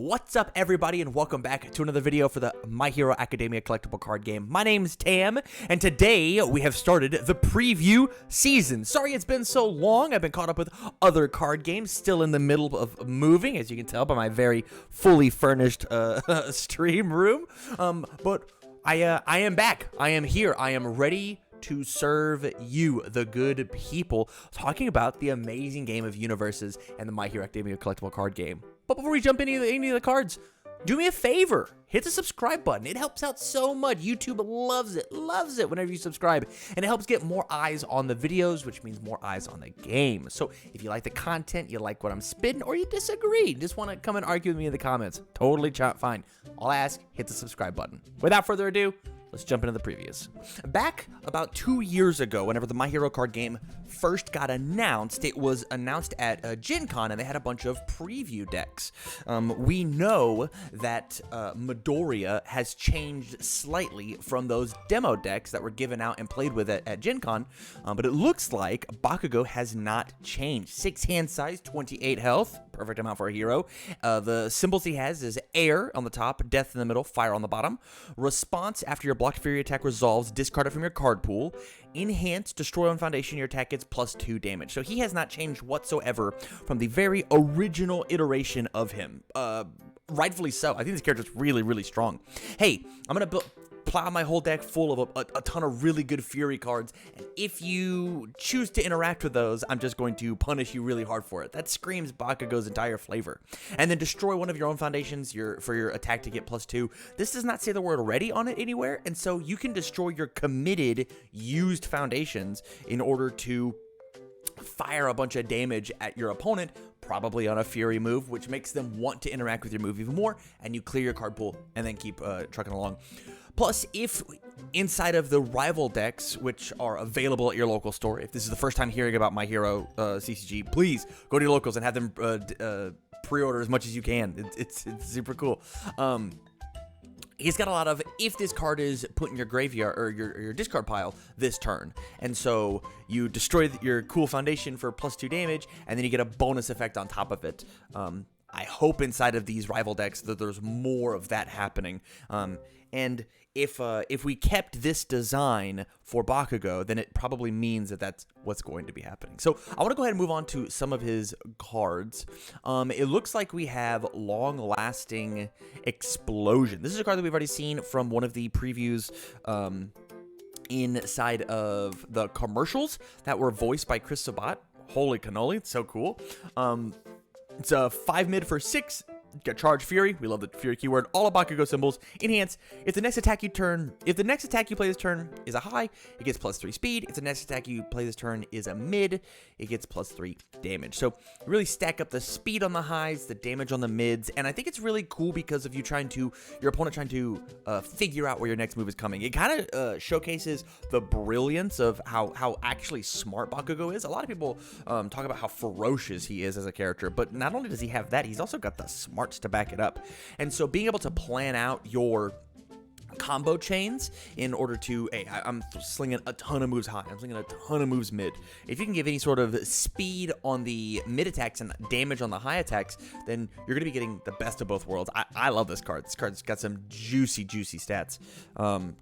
What's up, everybody, and welcome back to another video for the My Hero Academia collectible card game. My name's Tam, and today we have started the preview season. Sorry it's been so long. I've been caught up with other card games, still in the middle of moving, as you can tell by my very fully furnished stream room. But I am back. I am here. I am ready to serve you, the good people, talking about the amazing game of universes and the My Hero Academia collectible card game. But before we jump into any of the cards, do me a favor, hit the subscribe button. It helps out so much. YouTube loves it whenever you subscribe, and it helps get more eyes on the videos, which means more eyes on the game. So if you like the content, you like what I'm spitting, or you disagree, just want to come and argue with me in the comments, totally fine. All I ask, hit the subscribe button. Without further ado, let's jump into the previews. Back about 2 years ago, whenever the My Hero card game first got announced, it was announced at Gen Con, and they had a bunch of preview decks. We know that Midoriya has changed slightly from those demo decks that were given out and played with at Gen Con, but it looks like Bakugo has not changed. 6 hand size, 28 health, perfect amount for a hero. The symbols he has is air on the top, death in the middle, fire on the bottom. Response after your blocked Fury attack resolves, discard it from your card pool. Enhance, destroy on foundation, your attack gets +2 damage. So he has not changed whatsoever from the very original iteration of him. Rightfully so. I think this character is really, really strong. Hey, I'm going to plow my whole deck full of a ton of really good Fury cards, and if you choose to interact with those, I'm just going to punish you really hard for it. That screams Bakugo's entire flavor. And then destroy one of your own foundations for your attack to get +2. This does not say the word ready on it anywhere, and so you can destroy your committed used foundations in order to fire a bunch of damage at your opponent, probably on a Fury move, which makes them want to interact with your move even more, and you clear your card pool and then keep trucking along. Plus, if inside of the rival decks, which are available at your local store, if this is the first time hearing about My Hero CCG, please go to your locals and have them pre-order as much as you can. It's super cool. He's got a lot of, if this card is put in your graveyard or your discard pile this turn, and so you destroy your cool foundation for +2 damage, and then you get a bonus effect on top of it. I hope inside of these rival decks that there's more of that happening. And if we kept this design for Bakugo, then it probably means that that's what's going to be happening. So I want to go ahead and move on to some of his cards. It looks like we have Longlasting Explosion. This is a card that we've already seen from one of the previews inside of the commercials that were voiced by Chris Sabat. Holy cannoli, it's so cool. It's a 5 mid for 6. Get Charge Fury. We love the Fury keyword. All of Bakugo symbols. Enhance. If the next attack you play this turn is a high, it gets +3 speed. If the next attack you play this turn is a mid, it gets +3 damage. So really stack up the speed on the highs, the damage on the mids, and I think it's really cool because of your opponent trying to figure out where your next move is coming. It kind of showcases the brilliance of how actually smart Bakugo is. A lot of people talk about how ferocious he is as a character, but not only does he have that, he's also got the smarts to back it up. And so being able to plan out your combo chains in order to, hey, I'm slinging a ton of moves high, I'm slinging a ton of moves mid. If you can give any sort of speed on the mid attacks and damage on the high attacks, then you're going to be getting the best of both worlds. I love this card. This card's got some juicy stats.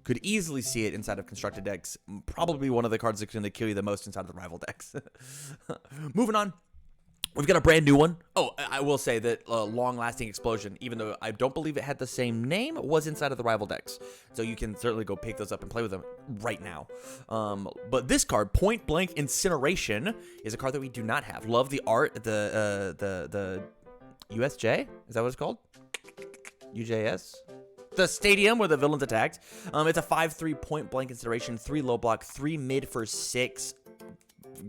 Could easily see it inside of constructed decks. Probably one of the cards that's going to kill you the most inside of the rival decks. Moving on. We've got a brand new one. Oh, I will say that Longlasting Explosion, even though I don't believe it had the same name, was inside of the rival decks. So you can certainly go pick those up and play with them right now. But this card, Point Blank Incineration, is a card that we do not have. Love the art, the USJ? Is that what it's called? UJS? The stadium where the villains attacked. It's a 5/3 Point Blank Incineration, 3 low block, 3 mid for 6.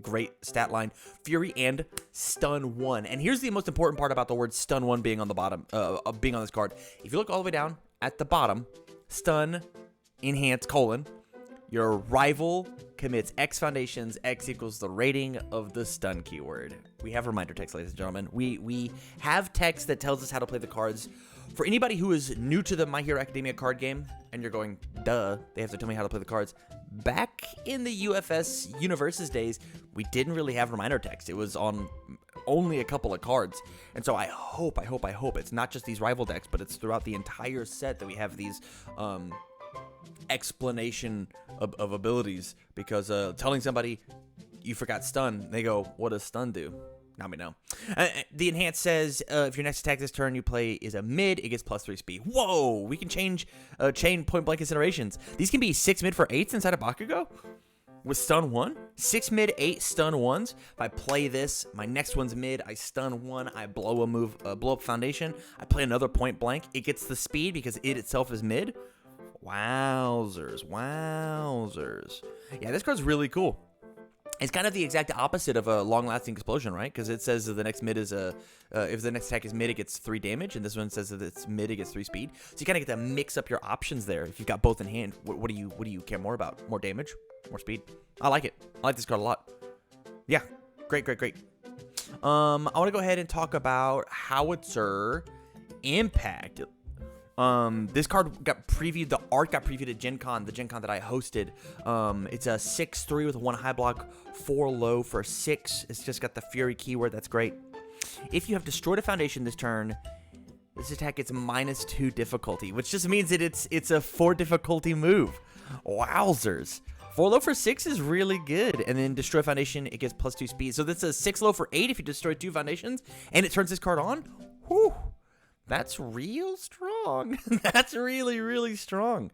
Great stat line, Fury and Stun 1. And here's the most important part about the word Stun 1 being on the bottom, being on this card. If you look all the way down at the bottom, Stun, Enhance, : your rival commits X foundations, X equals the rating of the stun keyword. We have reminder text, ladies and gentlemen. We have text that tells us how to play the cards. For anybody who is new to the My Hero Academia card game, and you're going, duh, they have to tell me how to play the cards. Back in the UFS Universes days, we didn't really have reminder text. It was on only a couple of cards. And so I hope it's not just these rival decks, but it's throughout the entire set that we have these explanation of abilities. Because telling somebody you forgot stun, they go, what does stun do? Now we know. The enhance says if your next attack this turn you play is a mid, it gets +3 speed. Whoa! We can change chain point blank considerations. These can be 6 mid for 8s inside of Bakugo with stun 1. 6 mid, 8 stun 1s. If I play this, my next one's mid, I stun 1, I blow a move, blow up foundation. I play another point blank. It gets the speed because it itself is mid. Wowzers, wowzers. Yeah, this card's really cool. It's kind of the exact opposite of a Longlasting Explosion, right? Because it says that the next mid is if the next attack is mid, it gets 3 damage, and this one says that it's mid, it gets 3 speed. So you kind of get to mix up your options there. If you've got both in hand, what do you care more about? More damage, more speed? I like it. I like this card a lot. Yeah, great. I want to go ahead and talk about Howitzer Impact. This card got previewed, the art got previewed at Gen Con, the Gen Con that I hosted. It's a 6/3 with 1 high block, 4 low for 6. It's just got the Fury keyword, that's great. If you have destroyed a foundation this turn, this attack gets -2 difficulty, which just means that it's a 4 difficulty move. Wowzers. 4 low for 6 is really good, and then destroy foundation, it gets +2 speed. So that's a 6 low for 8 if you destroy 2 foundations, and it turns this card on. Whew. That's real strong. That's really strong.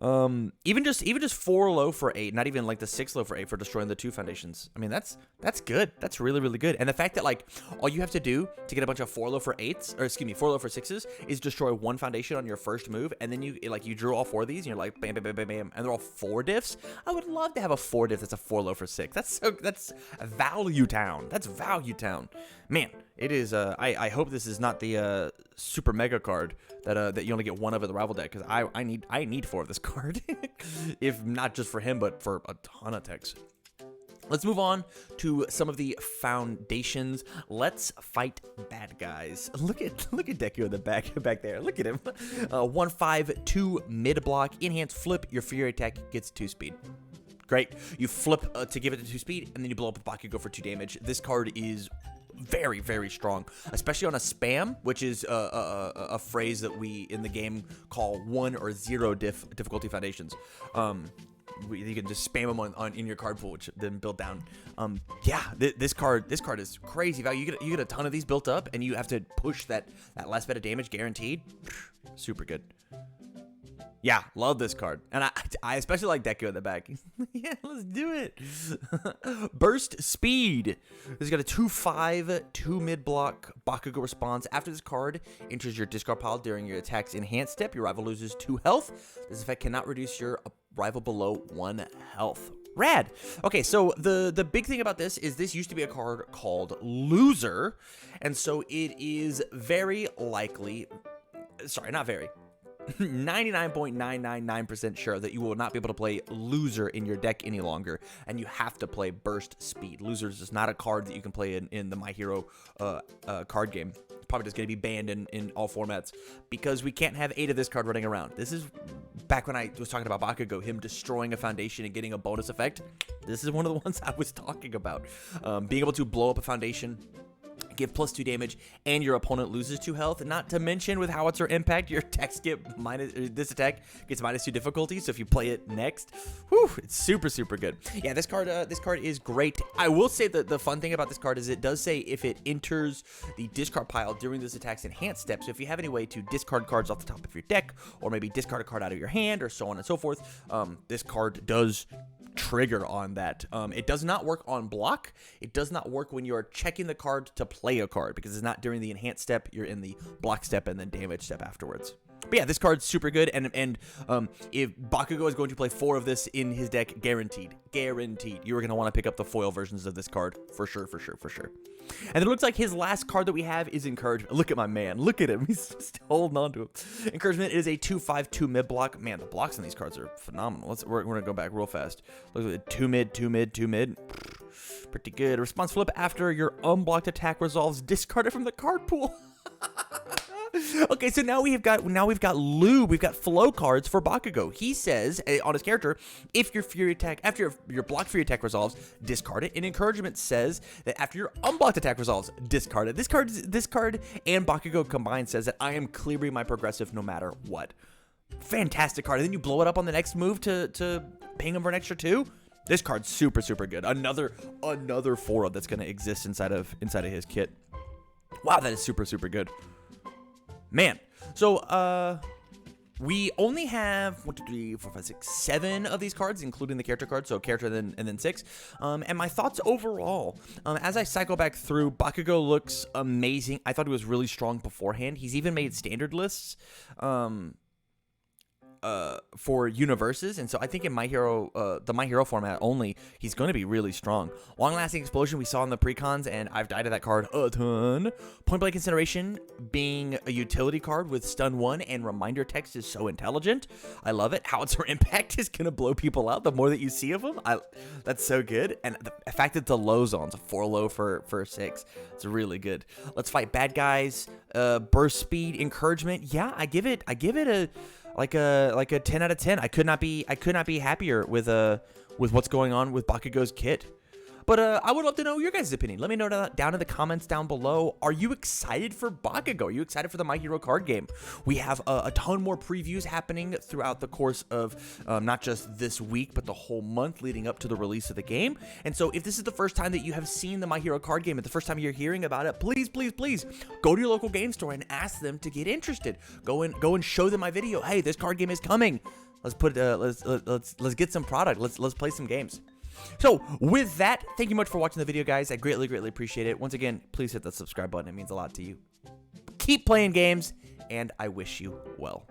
Even just 4 low for 8, not even like the 6 low for 8 for destroying the 2 foundations. I mean, that's good. That's really good. And the fact that like all you have to do to get a bunch of 4 low for 8s, or excuse me, 4 low for 6s, is destroy 1 foundation on your first move, and then you drew all 4 of these, and you're like bam, and they're all 4 diffs. I would love to have a 4 diff that's a 4 low for 6. That's Value Town. That's Value Town. Man, it is. I hope this is not the super mega card that you only get 1 of in the rival deck, because I need 4 of this card, if not just for him, but for a ton of techs. Let's move on to some of the foundations. Let's fight bad guys. Look at Deku in the back there. Look at him. 1/5/2 mid block. Enhance flip. Your Fury attack gets 2 speed. Great. You flip to give it 2 speed, and then you blow up with Bakugo for 2 damage. This card is very strong, especially on a spam, which is a phrase that we in the game call 1 or 0 difficulty foundations. You can just spam them in your card pool, which then build down. Yeah, this card is crazy value. You get a ton of these built up, and you have to push that last bit of damage guaranteed. Super good. Yeah, love this card. And I especially like Deku at the back. Yeah, let's do it. Burst Speed. This got a 2/5, 2 mid block Bakugo response. After this card enters your discard pile during your attack's enhanced step, your rival loses 2 health. This effect cannot reduce your rival below 1 health. Rad. Okay, so the big thing about this is this used to be a card called Loser. And so it is very likely, sorry, not very, 99.999% sure that you will not be able to play Loser in your deck any longer, and you have to play Burst Speed. Loser is just not a card that you can play in the My Hero card game. It's probably just going to be banned in all formats, because we can't have 8 of this card running around. This is back when I was talking about Bakugo, him destroying a foundation and getting a bonus effect. This is one of the ones I was talking about. Being able to blow up a foundation, give +2 damage, and your opponent loses 2 health. Not to mention, with Howitzer Impact, your attacks get this attack gets -2 difficulty. So if you play it next, whew, it's super good. Yeah, this card is great. I will say that the fun thing about this card is it does say if it enters the discard pile during this attack's enhanced step. So if you have any way to discard cards off the top of your deck, or maybe discard a card out of your hand, or so on and so forth, this card does trigger on that. It does not work on block. It does not work when you're checking the card to play a card, because it's not during the enhanced step. You're in the block step and then damage step afterwards. But yeah, this card's super good, and if Bakugo is going to play 4 of this in his deck, guaranteed, you are going to want to pick up the foil versions of this card for sure. And it looks like his last card that we have is Encouragement. Look at my man. Look at him. He's just holding on to him. Encouragement is a 2/5/2 mid block. Man, the blocks on these cards are phenomenal. We're going to go back real fast. Look at it. 2 mid, 2 mid, 2 mid. Pretty good. Response flip after your unblocked attack resolves, discard it from the card pool. Okay, so now we've got Lou, we've got flow cards for Bakugo. He says on his character, if your fury attack after your blocked fury attack resolves, discard it. And encouragement says that after your unblocked attack resolves, discard it. This card and Bakugo combined says that I am clearing my progressive no matter what. Fantastic card. And then you blow it up on the next move to ping him for an extra 2. This card's super good. Another 4-up that's gonna exist inside of his kit. Wow, that is super good. Man, so we only have 1, 2, 3, 4, 5, 6, 7 of these cards, including the character card. So character and then 6. And my thoughts overall, as I cycle back through, Bakugo looks amazing. I thought he was really strong beforehand. He's even made standard lists for universes, and so I think in My Hero, the My Hero format only, he's going to be really strong. Long-Lasting Explosion we saw in the precons, and I've died to that card a ton. Point Blank Incineration being a utility card with stun 1 and reminder text is so intelligent. I love it. Howitzer Impact is going to blow people out the more that you see of them. That's so good. And the fact that the low zone's a 4 low for 6, it's really good. Let's fight bad guys. Burst speed, encouragement. Yeah, I give it a like a 10 out of 10. I could not be happier with what's going on with Bakugo's kit. But I would love to know your guys' opinion. Let me know down in the comments down below. Are you excited for Bakugo? Are you excited for the My Hero card game? We have a ton more previews happening throughout the course of not just this week, but the whole month leading up to the release of the game. And so if this is the first time that you have seen the My Hero card game and the first time you're hearing about it, please go to your local game store and ask them to get interested. Go and show them my video. Hey, this card game is coming. Let's put let's get some product. Let's play some games. So with that, thank you much for watching the video, guys. I greatly appreciate it. Once again, please hit the subscribe button. It means a lot to you. Keep playing games, and I wish you well.